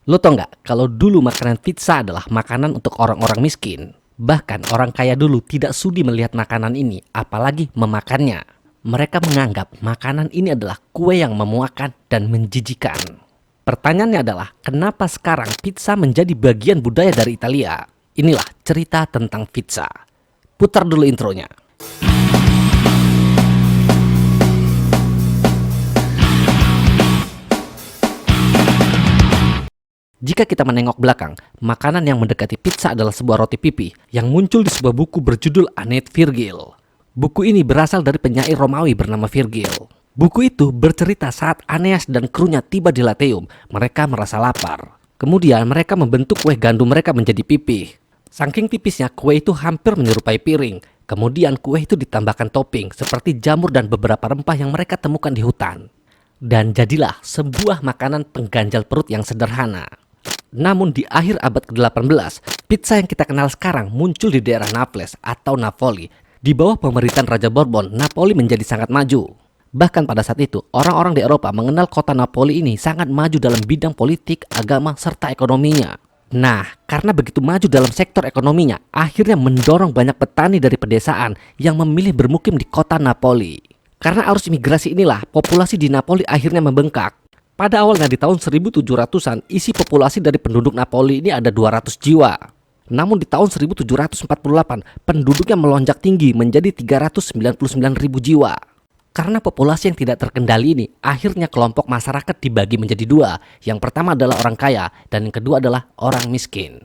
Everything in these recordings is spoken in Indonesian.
Lo tau nggak kalau dulu makanan pizza adalah makanan untuk orang-orang miskin? Bahkan orang kaya dulu tidak sudi melihat makanan ini, apalagi memakannya. Mereka menganggap makanan ini adalah kue yang memuakan dan menjijikan. Pertanyaannya adalah, kenapa sekarang pizza menjadi bagian budaya dari Italia? Inilah cerita tentang pizza. Putar dulu intronya. Jika kita menengok belakang, makanan yang mendekati pizza adalah sebuah roti pipi yang muncul di sebuah buku berjudul Aeneid Virgil. Buku ini berasal dari penyair Romawi bernama Virgil. Buku itu bercerita saat Aeneas dan krunya tiba di Latium, mereka merasa lapar. Kemudian mereka membentuk kue gandum mereka menjadi pipi. Saking tipisnya kue itu hampir menyerupai piring. Kemudian kue itu ditambahkan topping seperti jamur dan beberapa rempah yang mereka temukan di hutan. Dan jadilah sebuah makanan pengganjal perut yang sederhana. Namun di akhir abad ke-18, pizza yang kita kenal sekarang muncul di daerah Naples atau Napoli. Di bawah pemerintahan Raja Bourbon, Napoli menjadi sangat maju. Bahkan pada saat itu, orang-orang di Eropa mengenal kota Napoli ini sangat maju dalam bidang politik, agama, serta ekonominya. Nah, karena begitu maju dalam sektor ekonominya, akhirnya mendorong banyak petani dari pedesaan yang memilih bermukim di kota Napoli. Karena arus imigrasi inilah, populasi di Napoli akhirnya membengkak. Pada awalnya di tahun 1700-an, isi populasi dari penduduk Napoli ini ada 200 jiwa. Namun di tahun 1748, penduduknya melonjak tinggi menjadi 399.000 jiwa. Karena populasi yang tidak terkendali ini, akhirnya kelompok masyarakat dibagi menjadi dua. Yang pertama adalah orang kaya, dan yang kedua adalah orang miskin.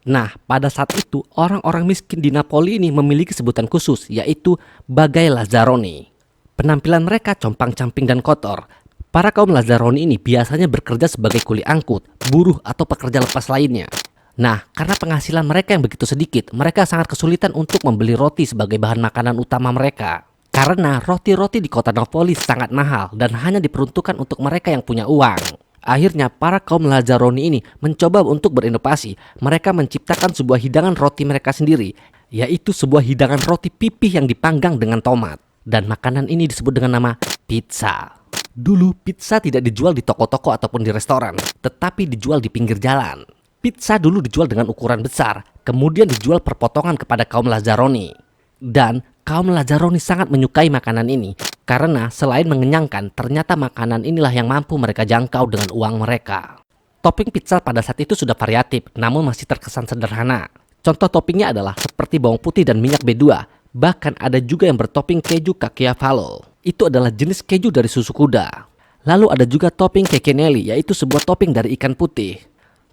Nah, pada saat itu, orang-orang miskin di Napoli ini memiliki sebutan khusus, yaitu bagai Lazzaroni. Penampilan mereka compang-camping dan kotor. Para kaum Lazzaroni ini biasanya bekerja sebagai kuli angkut, buruh, atau pekerja lepas lainnya. Nah, karena penghasilan mereka yang begitu sedikit, mereka sangat kesulitan untuk membeli roti sebagai bahan makanan utama mereka. Karena roti-roti di kota Napoli sangat mahal dan hanya diperuntukkan untuk mereka yang punya uang. Akhirnya, para kaum Lazzaroni ini mencoba untuk berinovasi. Mereka menciptakan sebuah hidangan roti mereka sendiri, yaitu sebuah hidangan roti pipih yang dipanggang dengan tomat. Dan makanan ini disebut dengan nama pizza. Dulu pizza tidak dijual di toko-toko ataupun di restoran, tetapi dijual di pinggir jalan. Pizza dulu dijual dengan ukuran besar, kemudian dijual per potongan kepada kaum Lazzaroni. Dan kaum Lazzaroni sangat menyukai makanan ini, karena selain mengenyangkan, ternyata makanan inilah yang mampu mereka jangkau dengan uang mereka. Topping pizza pada saat itu sudah variatif, namun masih terkesan sederhana. Contoh toppingnya adalah seperti bawang putih dan minyak B2, bahkan ada juga yang bertopping keju caciocavallo. Itu adalah jenis keju dari susu kuda. Lalu ada juga topping cecchinelli, yaitu sebuah topping dari ikan putih.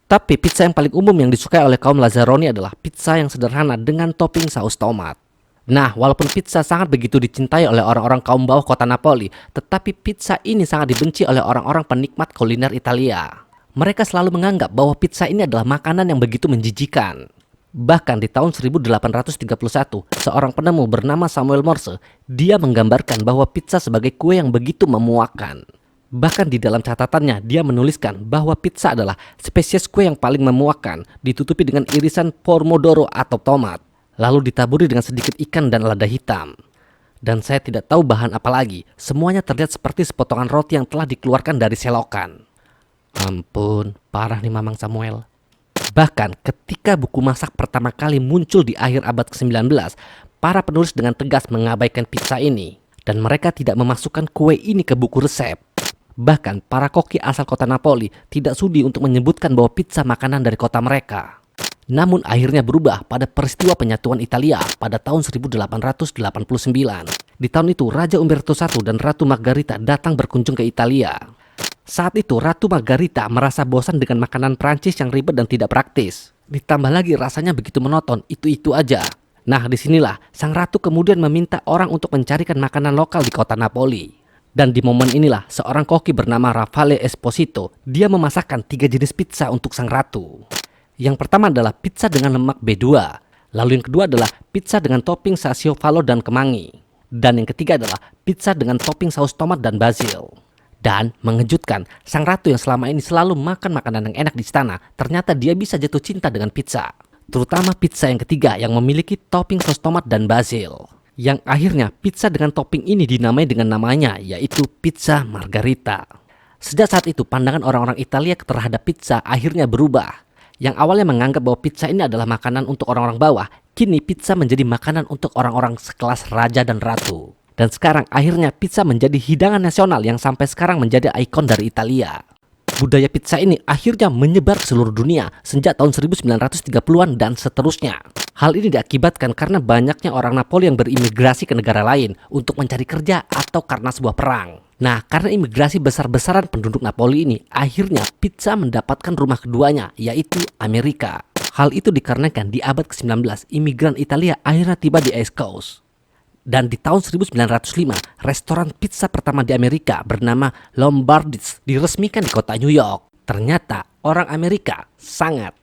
Tapi pizza yang paling umum yang disukai oleh kaum Lazzaroni adalah pizza yang sederhana dengan topping saus tomat. Nah, walaupun pizza sangat begitu dicintai oleh orang-orang kaum bawah kota Napoli, tetapi pizza ini sangat dibenci oleh orang-orang penikmat kuliner Italia. Mereka selalu menganggap bahwa pizza ini adalah makanan yang begitu menjijikan. Bahkan di tahun 1831, seorang penemu bernama Samuel Morse, dia menggambarkan bahwa pizza sebagai kue yang begitu memuakkan. Bahkan di dalam catatannya, dia menuliskan bahwa pizza adalah spesies kue yang paling memuakkan, ditutupi dengan irisan pomodoro atau tomat, lalu ditaburi dengan sedikit ikan dan lada hitam. Dan saya tidak tahu bahan apa lagi, semuanya terlihat seperti sepotongan roti yang telah dikeluarkan dari selokan. Ampun, parah nih Mamang Samuel. Bahkan ketika buku masak pertama kali muncul di akhir abad ke-19, para penulis dengan tegas mengabaikan pizza ini. Dan mereka tidak memasukkan kue ini ke buku resep. Bahkan para koki asal kota Napoli tidak sudi untuk menyebutkan bahwa pizza makanan dari kota mereka. Namun akhirnya berubah pada peristiwa penyatuan Italia pada tahun 1889. Di tahun itu Raja Umberto I dan Ratu Margherita datang berkunjung ke Italia. Saat itu Ratu Margherita merasa bosan dengan makanan Prancis yang ribet dan tidak praktis. Ditambah lagi rasanya begitu monoton, itu-itu aja. Nah, disinilah sang ratu kemudian meminta orang untuk mencarikan makanan lokal di kota Napoli. Dan di momen inilah seorang koki bernama Raffaele Esposito, dia memasakkan 3 jenis pizza untuk sang ratu. Yang pertama adalah pizza dengan lemak B2. Lalu yang kedua adalah pizza dengan topping caciocavallo dan kemangi. Dan yang ketiga adalah pizza dengan topping saus tomat dan basil. Dan mengejutkan, sang ratu yang selama ini selalu makan makanan yang enak di istana, ternyata dia bisa jatuh cinta dengan pizza. Terutama pizza yang ketiga yang memiliki topping saus tomat dan basil. Yang akhirnya pizza dengan topping ini dinamai dengan namanya, yaitu pizza margherita. Sejak saat itu, pandangan orang-orang Italia terhadap pizza akhirnya berubah. Yang awalnya menganggap bahwa pizza ini adalah makanan untuk orang-orang bawah, kini pizza menjadi makanan untuk orang-orang sekelas raja dan ratu. Dan sekarang akhirnya pizza menjadi hidangan nasional yang sampai sekarang menjadi ikon dari Italia. Budaya pizza ini akhirnya menyebar ke seluruh dunia sejak tahun 1930-an dan seterusnya. Hal ini diakibatkan karena banyaknya orang Napoli yang berimigrasi ke negara lain untuk mencari kerja atau karena sebuah perang. Nah, karena imigrasi besar-besaran penduduk Napoli ini, akhirnya pizza mendapatkan rumah keduanya, yaitu Amerika. Hal itu dikarenakan di abad ke-19, imigran Italia akhirnya tiba di East Coast. Dan di tahun 1905, restoran pizza pertama di Amerika bernama Lombardi's diresmikan di kota New York. Ternyata orang Amerika sangat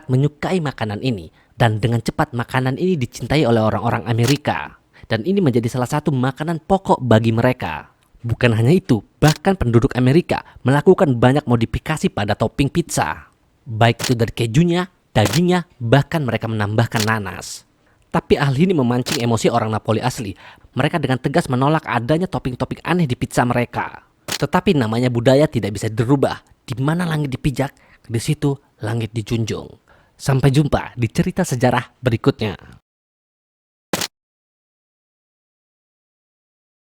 menyukai makanan ini. Dan dengan cepat makanan ini dicintai oleh orang-orang Amerika. Dan ini menjadi salah satu makanan pokok bagi mereka. Bukan hanya itu, bahkan penduduk Amerika melakukan banyak modifikasi pada topping pizza. Baik itu dari kejunya, dagingnya, bahkan mereka menambahkan nanas. Tapi hal ini memancing emosi orang Napoli asli. Mereka dengan tegas menolak adanya topping-topping aneh di pizza mereka. Tetapi namanya budaya tidak bisa dirubah. Di mana langit dipijak, di situ langit dijunjung. Sampai jumpa di cerita sejarah berikutnya.